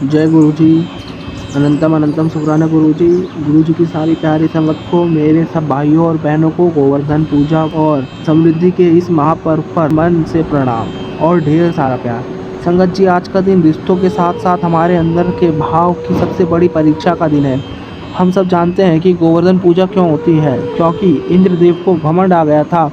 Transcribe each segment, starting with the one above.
जय गुरु जी। अनंतम अनंतम शुक्राना गुरु जी। गुरु जी की सारी प्यारी संगत को, मेरे सब भाइयों और बहनों को गोवर्धन पूजा और समृद्धि के इस महापर्व पर मन से प्रणाम और ढेर सारा प्यार। संगत जी, आज का दिन रिश्तों के साथ साथ हमारे अंदर के भाव की सबसे बड़ी परीक्षा का दिन है। हम सब जानते हैं कि गोवर्धन पूजा क्यों होती है, क्योंकि इंद्रदेव को घमंड आ गया था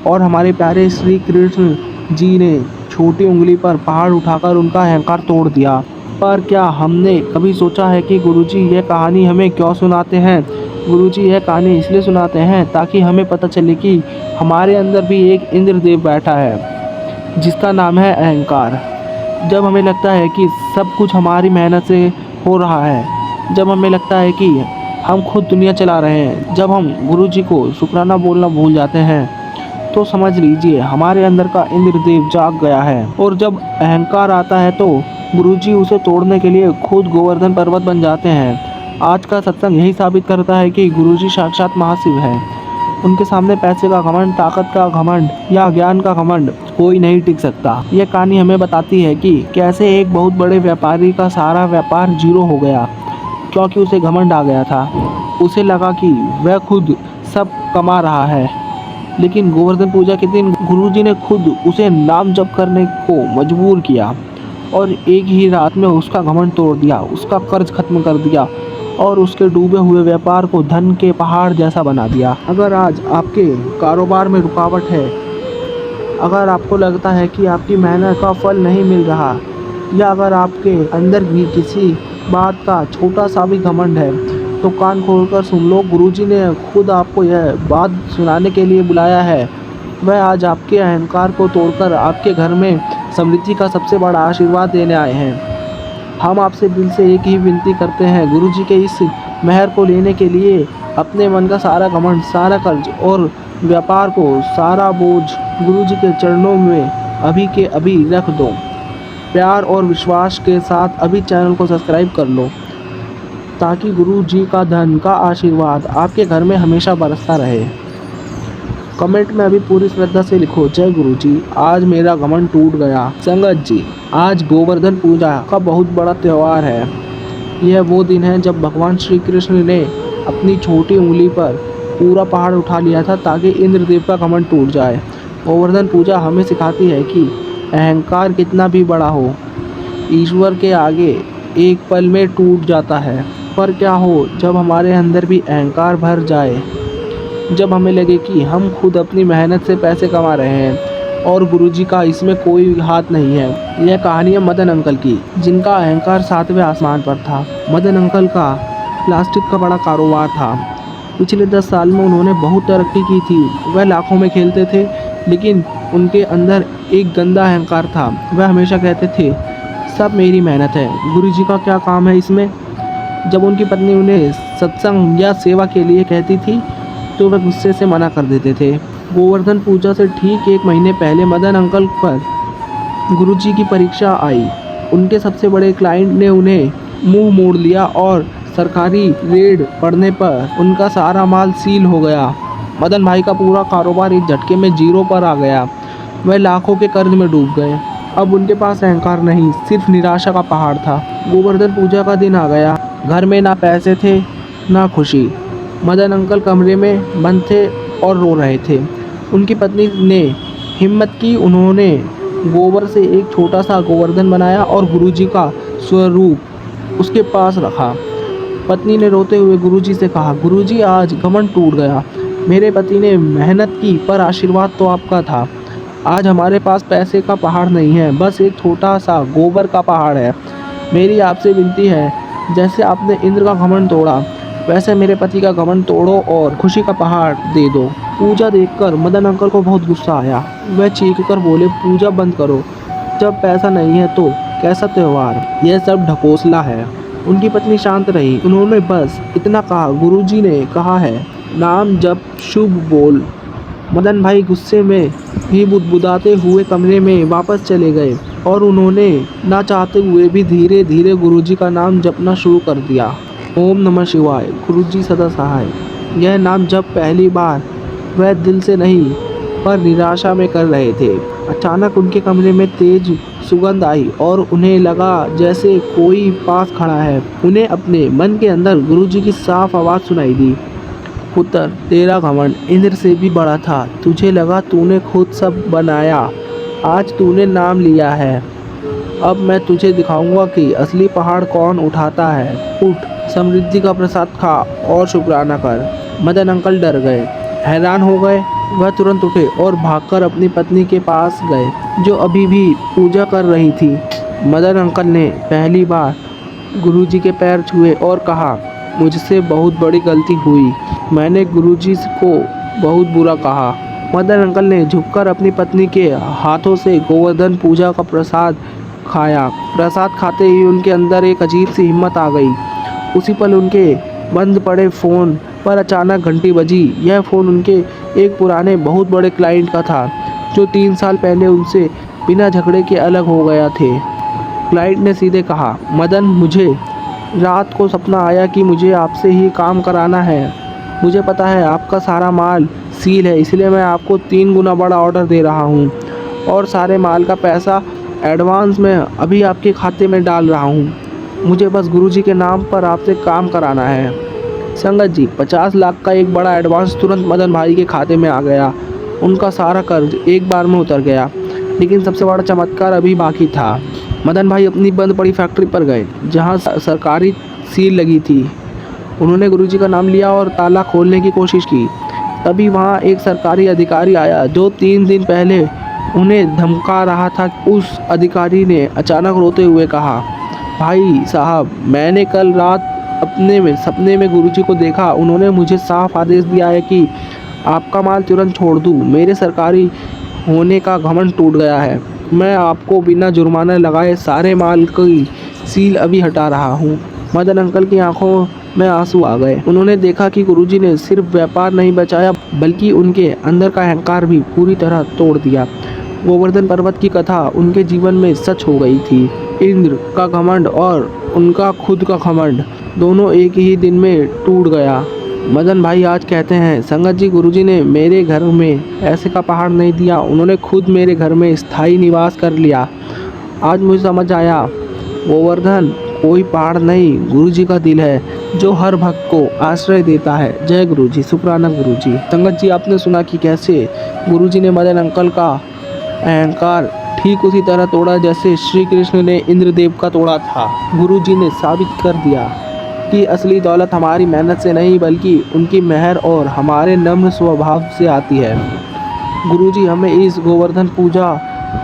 और हमारे प्यारे श्री कृष्ण जी ने छोटी उंगली पर पहाड़ उठाकर उनका अहंकार तोड़ दिया। पर क्या हमने कभी सोचा है कि गुरुजी यह कहानी हमें क्यों सुनाते हैं? गुरुजी यह कहानी इसलिए सुनाते हैं ताकि हमें पता चले कि हमारे अंदर भी एक इंद्रदेव बैठा है जिसका नाम है अहंकार। जब हमें लगता है कि सब कुछ हमारी मेहनत से हो रहा है, जब हमें लगता है कि हम खुद दुनिया चला रहे हैं, जब हम गुरुजी को शुक्राना बोलना भूल जाते हैं, तो समझ लीजिए हमारे अंदर का इंद्रदेव जाग गया है। और जब अहंकार आता है तो गुरुजी उसे तोड़ने के लिए खुद गोवर्धन पर्वत बन जाते हैं। आज का सत्संग यही साबित करता है कि गुरुजी साक्षात महाशिव है। उनके सामने पैसे का घमंड, ताकत का घमंड या ज्ञान का घमंड कोई नहीं टिक सकता। यह कहानी हमें बताती है कि कैसे एक बहुत बड़े व्यापारी का सारा व्यापार जीरो हो गया क्योंकि उसे घमंड आ गया था। उसे लगा कि वह खुद सब कमा रहा है, लेकिन गोवर्धन पूजा के दिन गुरुजी ने खुद उसे नाम जप करने को मजबूर किया और एक ही रात में उसका घमंड तोड़ दिया, उसका कर्ज खत्म कर दिया और उसके डूबे हुए व्यापार को धन के पहाड़ जैसा बना दिया। अगर आज आपके कारोबार में रुकावट है, अगर आपको लगता है कि आपकी मेहनत का फल नहीं मिल रहा, या अगर आपके अंदर भी किसी बात का छोटा सा भी घमंड है, तो कान खोलकर सुन लो। गुरुजी ने खुद आपको यह बात सुनाने के लिए बुलाया है। वह आज आपके अहंकार को तोड़कर आपके घर में समृद्धि का सबसे बड़ा आशीर्वाद देने आए हैं। हम आपसे दिल से एक ही विनती करते हैं, गुरुजी के इस मेहर को लेने के लिए अपने मन का सारा घमंड, सारा कर्ज और व्यापार को, सारा बोझ गुरुजी के चरणों में अभी के अभी रख दो। प्यार और विश्वास के साथ अभी चैनल को सब्सक्राइब कर लो ताकि गुरु जी का धन का आशीर्वाद आपके घर में हमेशा बरसता रहे। कमेंट में अभी पूरी श्रद्धा से लिखो, जय गुरु जी, आज मेरा घमंड टूट गया। संगत जी, आज गोवर्धन पूजा का बहुत बड़ा त्यौहार है। यह वो दिन है जब भगवान श्री कृष्ण ने अपनी छोटी उंगली पर पूरा पहाड़ उठा लिया था ताकि इंद्रदेव का घमंड टूट जाए। गोवर्धन पूजा हमें सिखाती है कि अहंकार कितना भी बड़ा हो, ईश्वर के आगे एक पल में टूट जाता है। पर क्या हो जब हमारे अंदर भी अहंकार भर जाए, जब हमें लगे कि हम खुद अपनी मेहनत से पैसे कमा रहे हैं और गुरुजी का इसमें कोई हाथ नहीं है। यह कहानी है मदन अंकल की, जिनका अहंकार 7वें आसमान पर था। मदन अंकल का प्लास्टिक का बड़ा कारोबार था। पिछले 10 साल में उन्होंने बहुत तरक्की की थी। वह लाखों में खेलते थे, लेकिन उनके अंदर एक गंदा अहंकार था। वह हमेशा कहते थे, सब मेरी मेहनत है, गुरुजी का क्या काम है इसमें। जब उनकी पत्नी उन्हें सत्संग या सेवा के लिए कहती थी तो वह गुस्से से मना कर देते थे। गोवर्धन पूजा से ठीक 1 महीने पहले मदन अंकल पर गुरुजी की परीक्षा आई। उनके सबसे बड़े क्लाइंट ने उन्हें मुंह मोड़ लिया और सरकारी रेड पड़ने पर उनका सारा माल सील हो गया। मदन भाई का पूरा कारोबार एक झटके में जीरो पर आ गया। वह लाखों के कर्ज में डूब गए। अब उनके पास अहंकार नहीं, सिर्फ निराशा का पहाड़ था। गोवर्धन पूजा का दिन आ गया। घर में ना पैसे थे ना खुशी। मदन अंकल कमरे में बंद थे और रो रहे थे। उनकी पत्नी ने हिम्मत की। उन्होंने गोबर से एक छोटा सा गोवर्धन बनाया और गुरुजी का स्वरूप उसके पास रखा। पत्नी ने रोते हुए गुरुजी से कहा, गुरुजी आज घमंड टूट गया। मेरे पति ने मेहनत की पर आशीर्वाद तो आपका था। आज हमारे पास पैसे का पहाड़ नहीं है, बस एक छोटा सा गोबर का पहाड़ है। मेरी आपसे विनती है, जैसे आपने इंद्र का घमंड तोड़ा, वैसे मेरे पति का घमंड तोड़ो और खुशी का पहाड़ दे दो। पूजा देखकर मदन अंकल को बहुत गुस्सा आया। वह चीख कर बोले, पूजा बंद करो। जब पैसा नहीं है तो कैसा त्यौहार, यह सब ढकोसला है। उनकी पत्नी शांत रही। उन्होंने बस इतना कहा, गुरुजी ने कहा है, नाम जप शुभ बोल। मदन भाई गुस्से में ही बुदबुदाते हुए कमरे में वापस चले गए और उन्होंने ना चाहते हुए भी धीरे धीरे गुरुजी का नाम जपना शुरू कर दिया। ओम नमः शिवाय, गुरुजी सदा सहाय। यह नाम जब पहली बार वह दिल से नहीं पर निराशा में कर रहे थे। अचानक उनके कमरे में तेज सुगंध आई और उन्हें लगा जैसे कोई पास खड़ा है। उन्हें अपने मन के अंदर गुरुजी की साफ आवाज़ सुनाई दी, पुत्र, तेरा घमंड इंद्र से भी बड़ा था। तुझे लगा तूने खुद सब बनाया, आज तूने नाम लिया है। अब मैं तुझे दिखाऊंगा कि असली पहाड़ कौन उठाता है। उठ, समृद्धि का प्रसाद खा और शुक्राना कर। मदन अंकल डर गए, हैरान हो गए। वह तुरंत उठे और भागकर अपनी पत्नी के पास गए, जो अभी भी पूजा कर रही थी। मदन अंकल ने पहली बार गुरुजी के पैर छुए और कहा, मुझसे बहुत बड़ी गलती हुई, मैंने गुरुजी को बहुत बुरा कहा। मदन अंकल ने झुककर अपनी पत्नी के हाथों से गोवर्धन पूजा का प्रसाद खाया। प्रसाद खाते ही उनके अंदर एक अजीब सी हिम्मत आ गई। उसी पल उनके बंद पड़े फ़ोन पर अचानक घंटी बजी। यह फ़ोन उनके एक पुराने बहुत बड़े क्लाइंट का था, जो 3 साल पहले उनसे बिना झगड़े के अलग हो गया थे। क्लाइंट ने सीधे कहा, मदन, मुझे रात को सपना आया कि मुझे आपसे ही काम कराना है। मुझे पता है आपका सारा माल सील है, इसलिए मैं आपको 3 गुना बड़ा ऑर्डर दे रहा हूँ और सारे माल का पैसा एडवांस में अभी आपके खाते में डाल रहा हूँ। मुझे बस गुरुजी के नाम पर आपसे काम कराना है। संगत जी, 50 लाख का एक बड़ा एडवांस तुरंत मदन भाई के खाते में आ गया। उनका सारा कर्ज एक बार में उतर गया। लेकिन सबसे बड़ा चमत्कार अभी बाकी था। मदन भाई अपनी बंद पड़ी फैक्ट्री पर गए, जहाँ सरकारी सील लगी थी। उन्होंने गुरुजी का नाम लिया और ताला खोलने की कोशिश की। तभी वहाँ एक सरकारी अधिकारी आया, जो 3 दिन पहले उन्हें धमका रहा था। उस अधिकारी ने अचानक रोते हुए कहा, भाई साहब, मैंने कल रात सपने में गुरुजी को देखा। उन्होंने मुझे साफ आदेश दिया है कि आपका माल तुरंत छोड़ दूँ। मेरे सरकारी होने का घमंड टूट गया है। मैं आपको बिना जुर्माना लगाए सारे माल की सील अभी हटा रहा हूँ। मदन अंकल की आंखों में आंसू आ गए। उन्होंने देखा कि गुरुजी ने सिर्फ व्यापार नहीं बचाया, बल्कि उनके अंदर का अहंकार भी पूरी तरह तोड़ दिया। गोवर्धन पर्वत की कथा उनके जीवन में सच हो गई थी। इंद्र का घमंड और उनका खुद का घमंड दोनों एक ही दिन में टूट गया। मदन भाई आज कहते हैं, संगत जी, गुरुजी ने मेरे घर में ऐसे का पहाड़ नहीं दिया, उन्होंने खुद मेरे घर में स्थायी निवास कर लिया। आज मुझे समझ आया, गोवर्धन कोई पहाड़ नहीं, गुरुजी का दिल है, जो हर भक्त को आश्रय देता है। जय गुरुजी, शुक्राना गुरुजी। संगत जी, आपने सुना कि कैसे गुरुजी ने मदन अंकल का अहंकार ठीक उसी तरह तोड़ा जैसे श्री कृष्ण ने इंद्रदेव का तोड़ा था। गुरुजी ने साबित कर दिया कि असली दौलत हमारी मेहनत से नहीं, बल्कि उनकी मेहर और हमारे नम्र स्वभाव से आती है। गुरुजी हमें इस गोवर्धन पूजा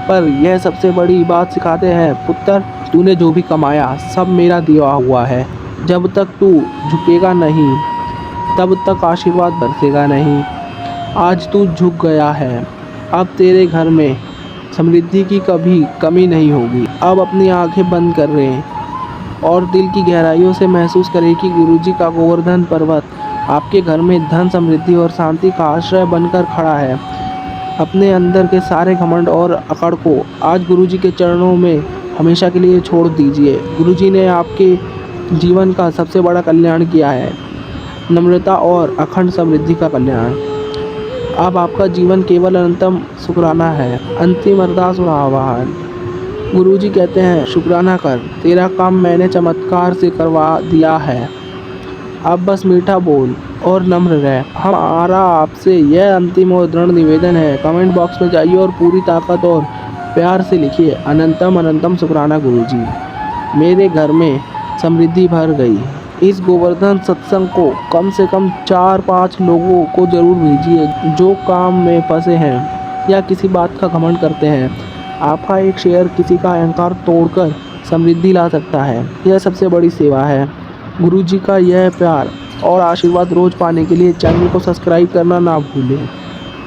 पर यह सबसे बड़ी बात सिखाते हैं, पुत्र, तूने जो भी कमाया सब मेरा दिया हुआ है। जब तक तू झुकेगा नहीं, तब तक आशीर्वाद बरसेगा नहीं। आज तू झुक गया है, अब तेरे घर में समृद्धि की कभी कमी नहीं होगी। अब अपनी आंखें बंद कर रहे हैं और दिल की गहराइयों से महसूस करें कि गुरुजी का गोवर्धन पर्वत आपके घर में धन, समृद्धि और शांति का आश्रय बनकर खड़ा है। अपने अंदर के सारे घमंड और अकड़ को आज गुरुजी के चरणों में हमेशा के लिए छोड़ दीजिए। गुरुजी ने आपके जीवन का सबसे बड़ा कल्याण किया है, नम्रता और अखंड समृद्धि का कल्याण। अब आपका जीवन केवल अनंतम शुक्राना है। अंतिम अरदास और आह्वान। गुरुजी कहते हैं, शुक्राना कर, तेरा काम मैंने चमत्कार से करवा दिया है। अब बस मीठा बोल और नम्र रह। हमारा आपसे यह अंतिम और दृढ़ निवेदन है। कमेंट बॉक्स में जाइए और पूरी ताकत और प्यार से लिखिए, अनंतम अनंतम शुक्राना गुरुजी, मेरे घर में समृद्धि भर गई। इस गोवर्धन सत्संग को कम से कम 4-5 लोगों को ज़रूर भेजिए, जो काम में फंसे हैं या किसी बात का घमंड करते हैं। आपका एक शेयर किसी का अहंकार तोड़कर समृद्धि ला सकता है। यह सबसे बड़ी सेवा है। गुरुजी का यह प्यार और आशीर्वाद रोज़ पाने के लिए चैनल को सब्सक्राइब करना ना भूलें।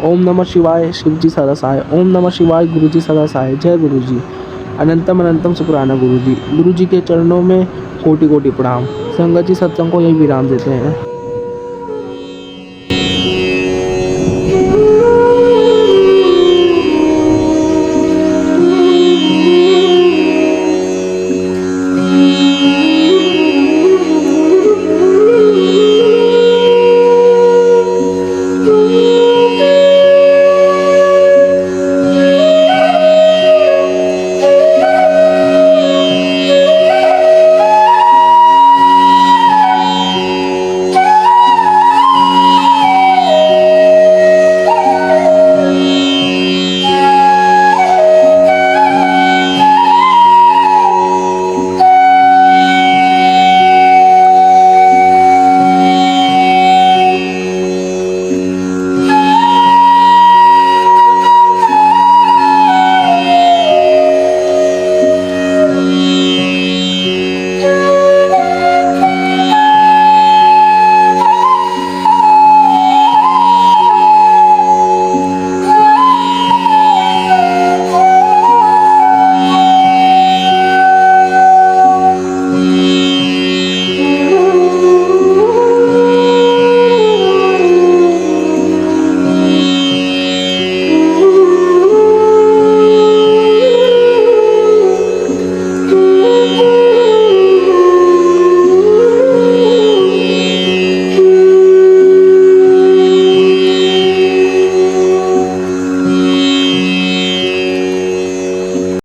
ओम नमः शिवाय, शिवजी सदा सहाय। ओम नमः शिवाय, गुरुजी सदा सहाय। जय गुरुजी, अनंतम अनंतम शुक्राना गुरुजी। गुरुजी के चरणों में कोटि कोटि प्रणाम। संगत जी, सत्संग को यही विराम देते हैं।